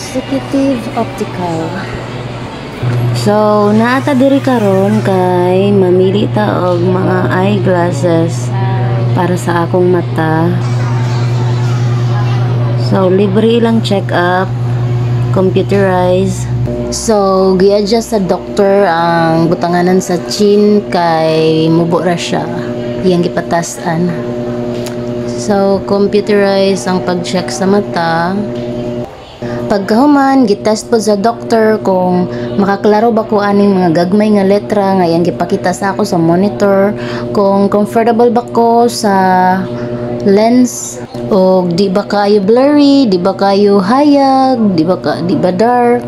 Executive Optical. So, naata diri karon kay mamili ta og mga eyeglasses para sa akong mata. So, libre lang check-up, computerized. So, gi-adjust sa doktor ang butanganan sa chin kay mubo ra siya. Iyang gipatasan. So, computerized ang pag-check sa mata. Pagkahuman, gitest po sa doktor kung makaklaro ba ko aning mga gagmay nga letra nga iyang gipakita sa ako sa monitor, kung comfortable ba ko sa lens o di ba kayo blurry, di ba kayo hayag, di ba dark.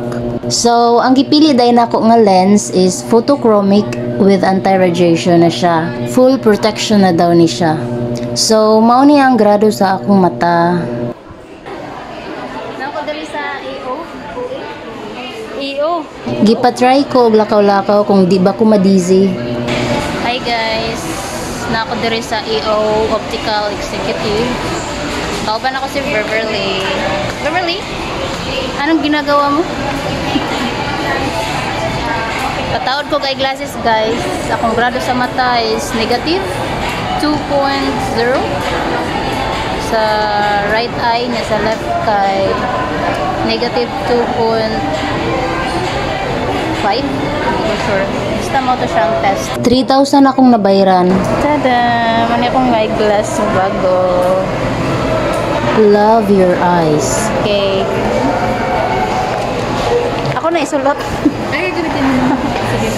So, ang gipili dahil nako nga lens is photochromic with anti-radiation na siya. Full protection na daw ni siya. So, mao ni ang grado sa akong mata. Nako dali sa EO. Gipatry ko og lakaw-lakaw kung di ba ko ma-dizzy. Hi guys. Nako diri sa EO Optical Executive. Kauban ako si Beverly. Beverly? Anong ginagawa mo? Patawad ko kay glasses guys. Akong grado sa mata is negative 2.0. Sa right eye niya sa left kay negative 2.5. Hindi ko sure. Basta mo to siyang test. 3,000 akong nabayaran. Tada! Mani akong eyeglass bago. Love your eyes. Okay. Ako na isulot. Ay, gamitin mo. Sige.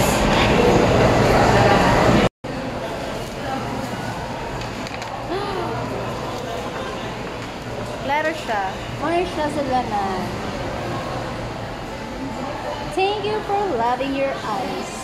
Klaro siya. More siya sa lanan. Thank you for loving your eyes.